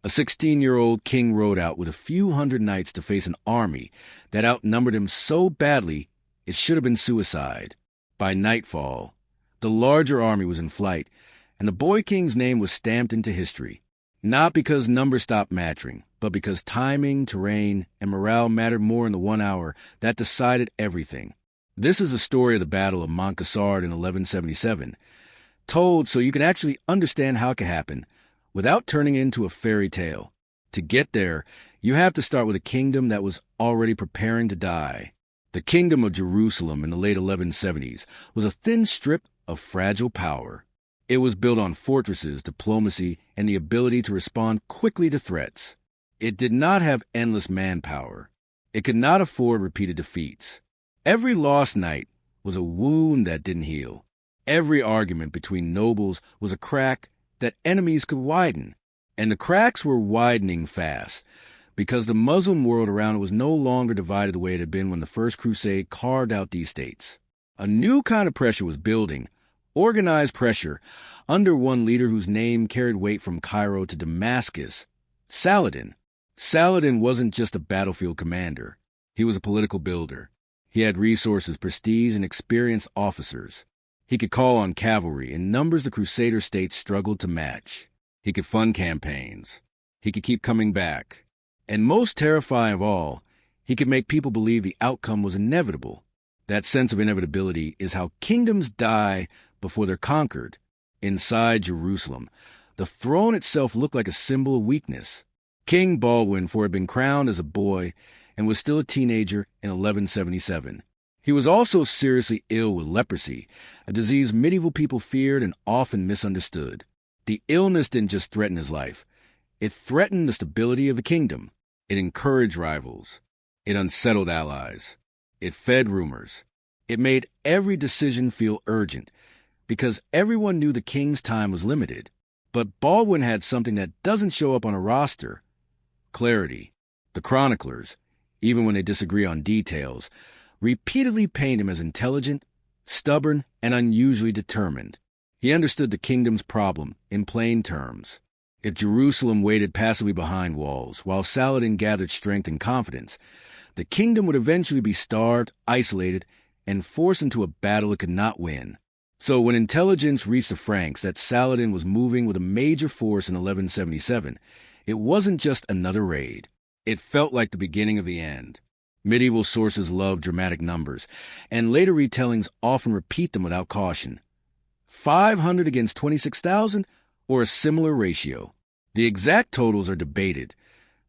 A 16-year-old king rode out with a few hundred knights to face an army that outnumbered him so badly it should have been suicide. By nightfall, the larger army was in flight, and the boy king's name was stamped into history. Not because numbers stopped mattering, but because timing, terrain, and morale mattered more in the 1 hour that decided everything. This is the story of the Battle of Montgisard in 1177, told so you can actually understand how it could happen without turning it into a fairy tale. To get there, you have to start with a kingdom that was already preparing to die. The kingdom of Jerusalem in the late 1170s was a thin strip of fragile power. It was built on fortresses, diplomacy, and the ability to respond quickly to threats. It did not have endless manpower. It could not afford repeated defeats. Every lost night was a wound that didn't heal. Every argument between nobles was a crack that enemies could widen. And the cracks were widening fast, because the Muslim world around it was no longer divided the way it had been when the First Crusade carved out these states. A new kind of pressure was building, organized pressure, under one leader whose name carried weight from Cairo to Damascus, Saladin. Saladin wasn't just a battlefield commander. He was a political builder. He had resources, prestige, and experienced officers. He could call on cavalry in numbers the Crusader states struggled to match. He could fund campaigns. He could keep coming back. And most terrifying of all, he could make people believe the outcome was inevitable. That sense of inevitability is how kingdoms die before they're conquered. Inside Jerusalem, the throne itself looked like a symbol of weakness. King Baldwin, for had been crowned as a boy and was still a teenager in 1177. He was also seriously ill with leprosy, a disease medieval people feared and often misunderstood. The illness didn't just threaten his life. It threatened the stability of the kingdom. It encouraged rivals. It unsettled allies. It fed rumors. It made every decision feel urgent, because everyone knew the king's time was limited. But Baldwin had something that doesn't show up on a roster: clarity. The chroniclers, even when they disagree on details, repeatedly paint him as intelligent, stubborn, and unusually determined. He understood the kingdom's problem in plain terms. If Jerusalem waited passively behind walls while Saladin gathered strength and confidence, the kingdom would eventually be starved, isolated, and forced into a battle it could not win. So when intelligence reached the Franks that Saladin was moving with a major force in 1177, it wasn't just another raid. It felt like the beginning of the end. Medieval sources love dramatic numbers, and later retellings often repeat them without caution. 500 against 26,000, or a similar ratio. The exact totals are debated,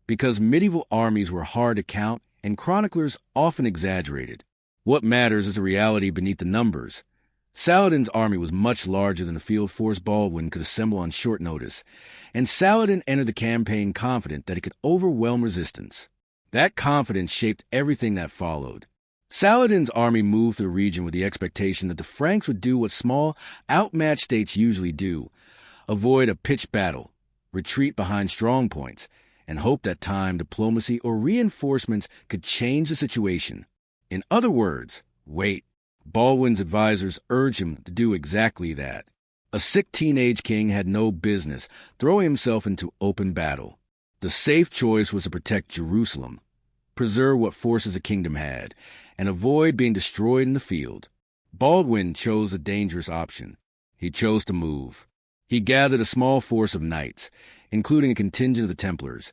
because medieval armies were hard to count and chroniclers often exaggerated. What matters is the reality beneath the numbers. Saladin's army was much larger than the field force Baldwin could assemble on short notice, and Saladin entered the campaign confident that he could overwhelm resistance. That confidence shaped everything that followed. Saladin's army moved through the region with the expectation that the Franks would do what small, outmatched states usually do: avoid a pitched battle, retreat behind strong points, and hope that time, diplomacy, or reinforcements could change the situation. In other words, wait. Baldwin's advisors urged him to do exactly that. A sick teenage king had no business throwing himself into open battle. The safe choice was to protect Jerusalem, preserve what forces the kingdom had, and avoid being destroyed in the field. Baldwin chose a dangerous option. He chose to move. He gathered a small force of knights, including a contingent of the Templars,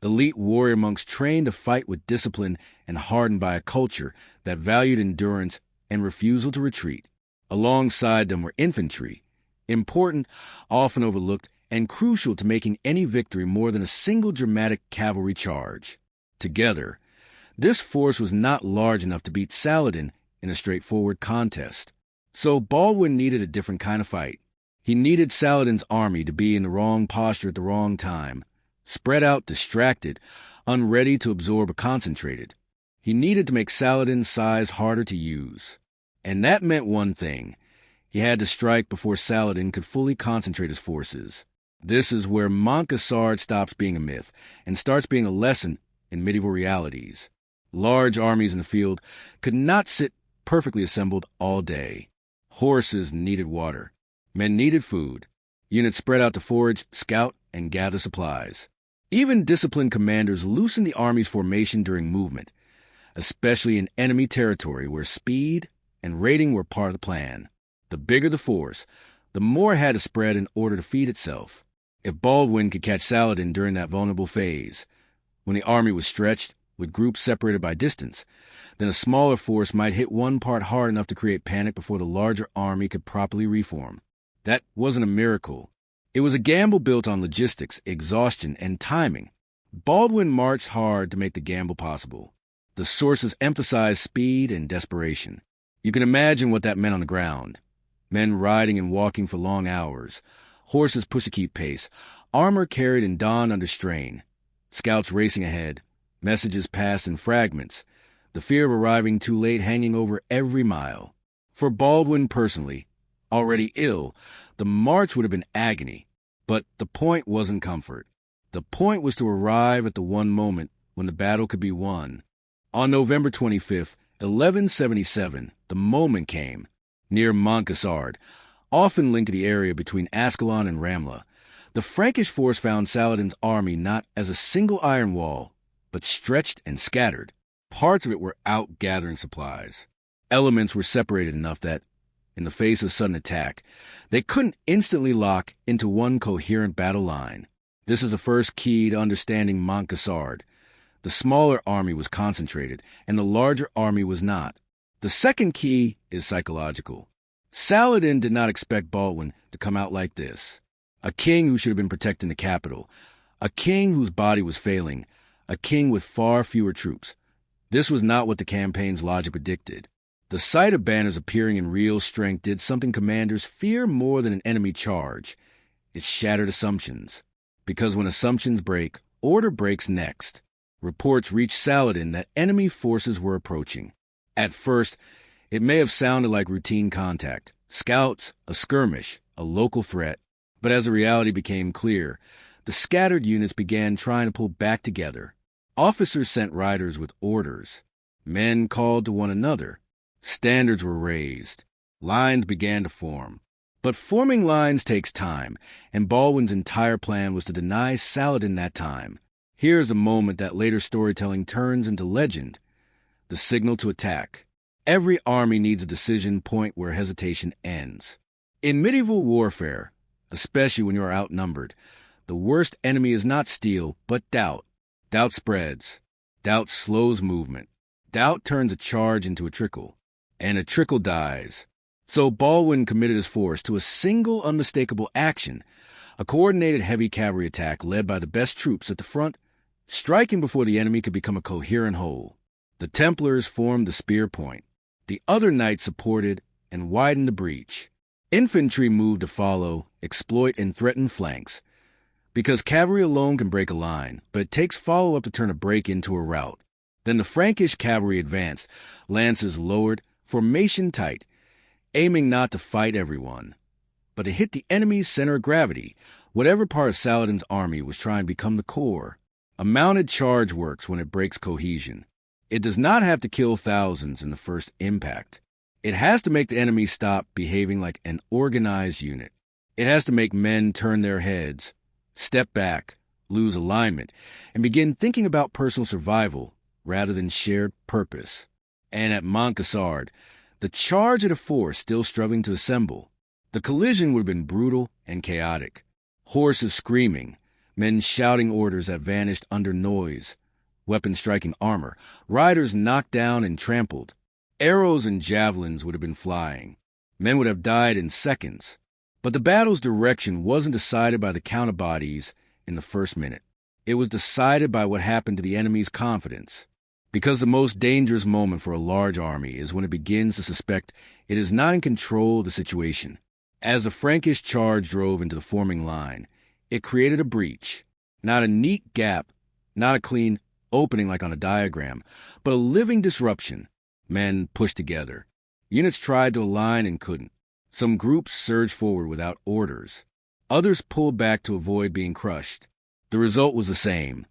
elite warrior monks trained to fight with discipline and hardened by a culture that valued endurance and refusal to retreat. Alongside them were infantry, important, often overlooked, and crucial to making any victory more than a single dramatic cavalry charge. Together, this force was not large enough to beat Saladin in a straightforward contest. So Baldwin needed a different kind of fight. He needed Saladin's army to be in the wrong posture at the wrong time, spread out, distracted, unready to absorb or concentrated. He needed to make Saladin's size harder to use. And that meant one thing: he had to strike before Saladin could fully concentrate his forces. This is where Montgisard stops being a myth and starts being a lesson in medieval realities. Large armies in the field could not sit perfectly assembled all day. Horses needed water. Men needed food. Units spread out to forage, scout, and gather supplies. Even disciplined commanders loosened the army's formation during movement, especially in enemy territory where speed and raiding were part of the plan. The bigger the force, the more it had to spread in order to feed itself. If Baldwin could catch Saladin during that vulnerable phase, when the army was stretched, with groups separated by distance, then a smaller force might hit one part hard enough to create panic before the larger army could properly reform. That wasn't a miracle. It was a gamble built on logistics, exhaustion, and timing. Baldwin marched hard to make the gamble possible. The sources emphasized speed and desperation. You can imagine what that meant on the ground. Men riding and walking for long hours, horses pushed to keep pace, armor carried and donned under strain, scouts racing ahead, messages passed in fragments, the fear of arriving too late hanging over every mile. For Baldwin personally, already ill, the march would have been agony. But the point wasn't comfort. The point was to arrive at the one moment when the battle could be won. On November 25th, 1177, the moment came. Near Montgisard, often linked to the area between Ascalon and Ramla, the Frankish force found Saladin's army not as a single iron wall, but stretched and scattered. Parts of it were out gathering supplies. Elements were separated enough that, in the face of sudden attack, they couldn't instantly lock into one coherent battle line. This is the first key to understanding Montgisard. The smaller army was concentrated, and the larger army was not. The second key is psychological. Saladin did not expect Baldwin to come out like this. A king who should have been protecting the capital. A king whose body was failing. A king with far fewer troops. This was not what the campaign's logic predicted. The sight of banners appearing in real strength did something commanders fear more than an enemy charge. It shattered assumptions. Because when assumptions break, order breaks next. Reports reached Saladin that enemy forces were approaching. At first, it may have sounded like routine contact. Scouts, a skirmish, a local threat. But as the reality became clear, the scattered units began trying to pull back together. Officers sent riders with orders. Men called to one another. Standards were raised. Lines began to form. But forming lines takes time, and Baldwin's entire plan was to deny Saladin that time. Here's a moment that later storytelling turns into legend. The signal to attack. Every army needs a decision point where hesitation ends. In medieval warfare, especially when you are outnumbered, the worst enemy is not steel, but doubt. Doubt spreads. Doubt slows movement. Doubt turns a charge into a trickle. And a trickle dies. So Baldwin committed his force to a single unmistakable action, a coordinated heavy cavalry attack led by the best troops at the front, striking before the enemy could become a coherent whole. The Templars formed the spear point. The other knights supported and widened the breach. Infantry moved to follow, exploit, and threaten flanks. Because cavalry alone can break a line, but it takes follow-up to turn a break into a rout. Then the Frankish cavalry advanced, lances lowered, formation tight, aiming not to fight everyone, but to hit the enemy's center of gravity, whatever part of Saladin's army was trying to become the core. A mounted charge works when it breaks cohesion. It does not have to kill thousands in the first impact. It has to make the enemy stop behaving like an organized unit. It has to make men turn their heads, step back, lose alignment, and begin thinking about personal survival rather than shared purpose. And at Montgisard, the charge at a force still struggling to assemble. The collision would have been brutal and chaotic. Horses screaming, men shouting orders that vanished under noise, weapons striking armor, riders knocked down and trampled. Arrows and javelins would have been flying. Men would have died in seconds. But the battle's direction wasn't decided by the counterbodies in the first minute. It was decided by what happened to the enemy's confidence. Because the most dangerous moment for a large army is when it begins to suspect it is not in control of the situation. As the Frankish charge drove into the forming line, it created a breach. Not a neat gap, not a clean opening like on a diagram, but a living disruption. Men pushed together. Units tried to align and couldn't. Some groups surged forward without orders. Others pulled back to avoid being crushed. The result was the same.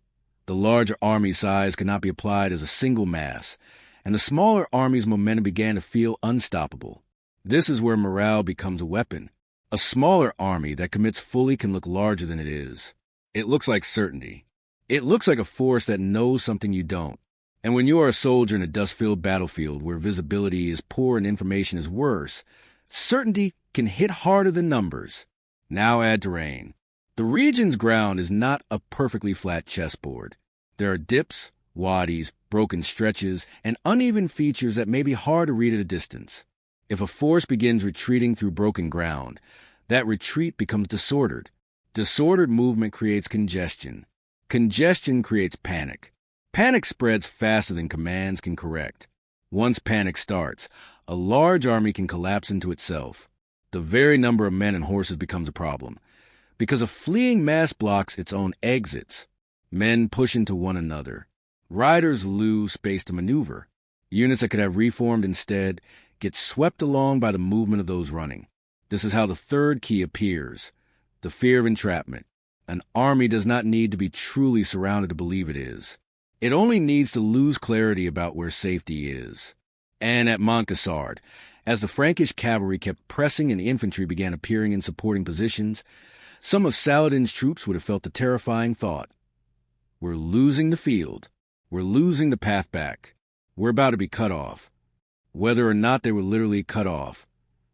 The larger army size could not be applied as a single mass, and the smaller army's momentum began to feel unstoppable. This is where morale becomes a weapon. A smaller army that commits fully can look larger than it is. It looks like certainty. It looks like a force that knows something you don't. And when you are a soldier in a dust-filled battlefield where visibility is poor and information is worse, certainty can hit harder than numbers. Now add terrain. The region's ground is not a perfectly flat chessboard. There are dips, wadis, broken stretches, and uneven features that may be hard to read at a distance. If a force begins retreating through broken ground, that retreat becomes disordered. Disordered movement creates congestion. Congestion creates panic. Panic spreads faster than commands can correct. Once panic starts, a large army can collapse into itself. The very number of men and horses becomes a problem, because a fleeing mass blocks its own exits. Men push into one another. Riders lose space to maneuver. Units that could have reformed instead get swept along by the movement of those running. This is how the third key appears, the fear of entrapment. An army does not need to be truly surrounded to believe it is. It only needs to lose clarity about where safety is. And at Montgisard, as the Frankish cavalry kept pressing and the infantry began appearing in supporting positions, some of Saladin's troops would have felt the terrifying thought, we're losing the field. We're losing the path back. We're about to be cut off. Whether or not they were literally cut off,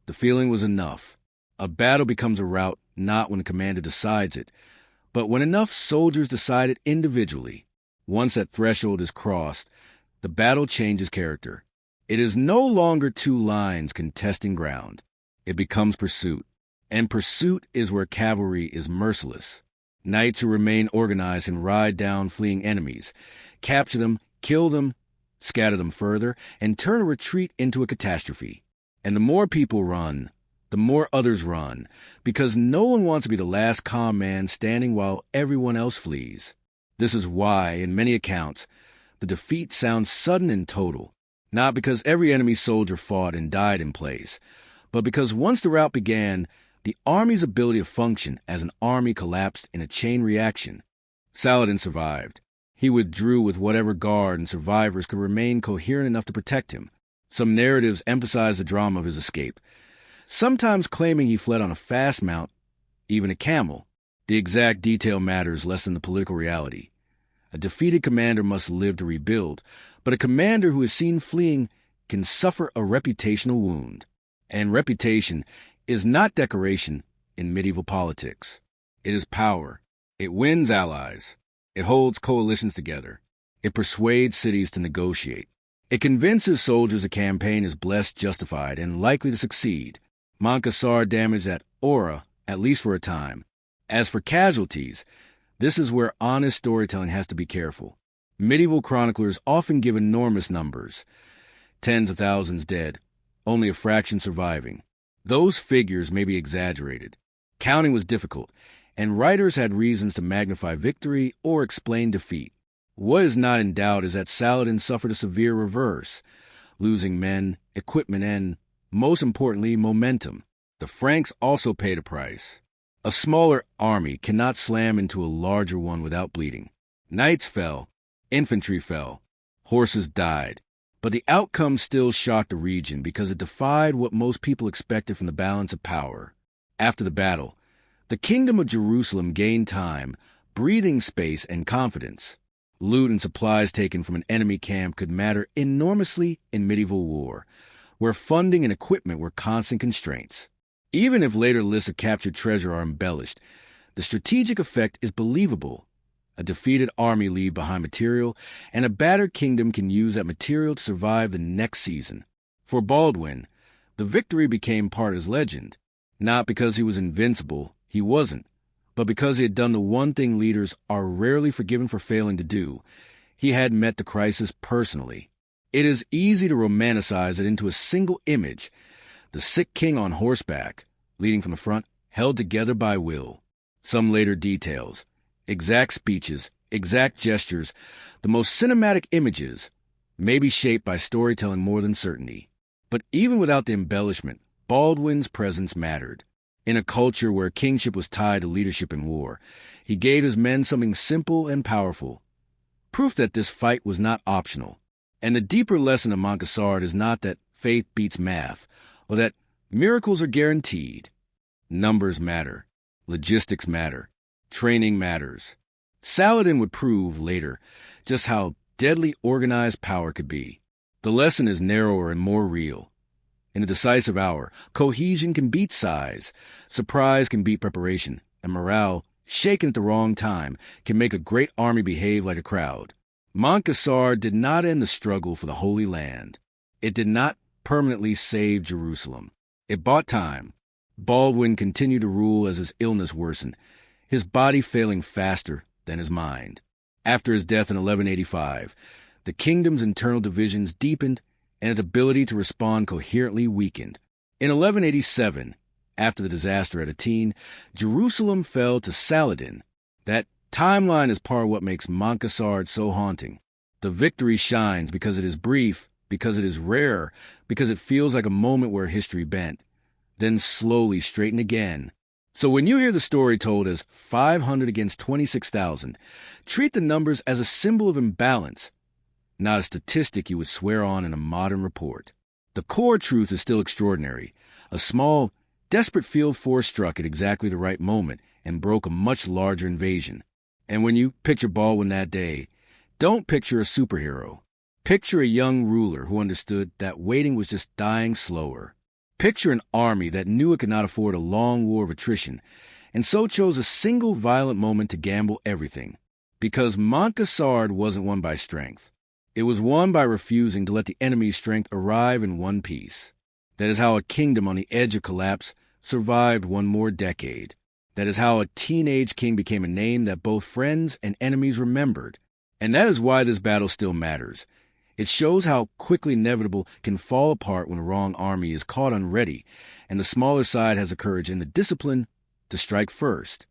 the feeling was enough. A battle becomes a rout not when the commander decides it, but when enough soldiers decide it individually. Once that threshold is crossed, the battle changes character. It is no longer two lines contesting ground. It becomes pursuit. And pursuit is where cavalry is merciless. Knights who remain organized and ride down fleeing enemies, capture them, kill them, scatter them further, and turn a retreat into a catastrophe. And the more people run, the more others run, because no one wants to be the last calm man standing while everyone else flees. This is why, in many accounts, the defeat sounds sudden and total, not because every enemy soldier fought and died in place, but because once the rout began, the army's ability to function as an army collapsed in a chain reaction. Saladin survived. He withdrew with whatever guard and survivors could remain coherent enough to protect him. Some narratives emphasize the drama of his escape, sometimes claiming he fled on a fast mount, even a camel. The exact detail matters less than the political reality. A defeated commander must live to rebuild, but a commander who is seen fleeing can suffer a reputational wound. And reputation is not decoration in medieval politics. It is power. It wins allies. It holds coalitions together. It persuades cities to negotiate. It convinces soldiers a campaign is blessed, justified, and likely to succeed. Montgisard damaged that aura, at least for a time. As for casualties, this is where honest storytelling has to be careful. Medieval chroniclers often give enormous numbers. Tens of thousands dead, only a fraction surviving. Those figures may be exaggerated. Counting was difficult, and writers had reasons to magnify victory or explain defeat. What is not in doubt is that Saladin suffered a severe reverse, losing men, equipment, and, most importantly, momentum. The Franks also paid a price. A smaller army cannot slam into a larger one without bleeding. Knights fell, infantry fell, horses died. But the outcome still shocked the region because it defied what most people expected from the balance of power. After the battle, the kingdom of Jerusalem gained time, breathing space, and confidence. Loot and supplies taken from an enemy camp could matter enormously in medieval war, where funding and equipment were constant constraints. Even if later lists of captured treasure are embellished, the strategic effect is believable. A defeated army leave behind material, and a battered kingdom can use that material to survive the next season. For Baldwin, the victory became part of his legend, not because he was invincible, he wasn't, but because he had done the one thing leaders are rarely forgiven for failing to do. He had met the crisis personally. It is easy to romanticize it into a single image, the sick king on horseback, leading from the front, held together by will. Some later details, exact speeches, exact gestures, the most cinematic images, may be shaped by storytelling more than certainty. But even without the embellishment, Baldwin's presence mattered. In a culture where kingship was tied to leadership in war, he gave his men something simple and powerful, proof that this fight was not optional. And the deeper lesson of Montgisard is not that faith beats math, or that miracles are guaranteed. Numbers matter. Logistics matter. Training matters. Saladin would prove later just how deadly organized power could be. The lesson is narrower and more real. In a decisive hour, cohesion can beat size, surprise can beat preparation, and morale, shaken at the wrong time, can make a great army behave like a crowd. Montgisard did not end the struggle for the Holy Land. It did not permanently save Jerusalem. It bought time. Baldwin continued to rule as his illness worsened, his body failing faster than his mind. After his death in 1185, the kingdom's internal divisions deepened and its ability to respond coherently weakened. In 1187, after the disaster at Atene, Jerusalem fell to Saladin. That timeline is part of what makes Montgisard so haunting. The victory shines because it is brief, because it is rare, because it feels like a moment where history bent, then slowly straightened again. So when you hear the story told as 500 against 26,000, treat the numbers as a symbol of imbalance, not a statistic you would swear on in a modern report. The core truth is still extraordinary. A small, desperate field force struck at exactly the right moment and broke a much larger invasion. And when you picture Baldwin that day, don't picture a superhero. Picture a young ruler who understood that waiting was just dying slower. Picture an army that knew it could not afford a long war of attrition, and so chose a single violent moment to gamble everything. Because Montgisard wasn't won by strength. It was won by refusing to let the enemy's strength arrive in one piece. That is how a kingdom on the edge of collapse survived one more decade. That is how a teenage king became a name that both friends and enemies remembered. And that is why this battle still matters. It shows how quickly inevitable can fall apart when the wrong army is caught unready, and the smaller side has the courage and the discipline to strike first.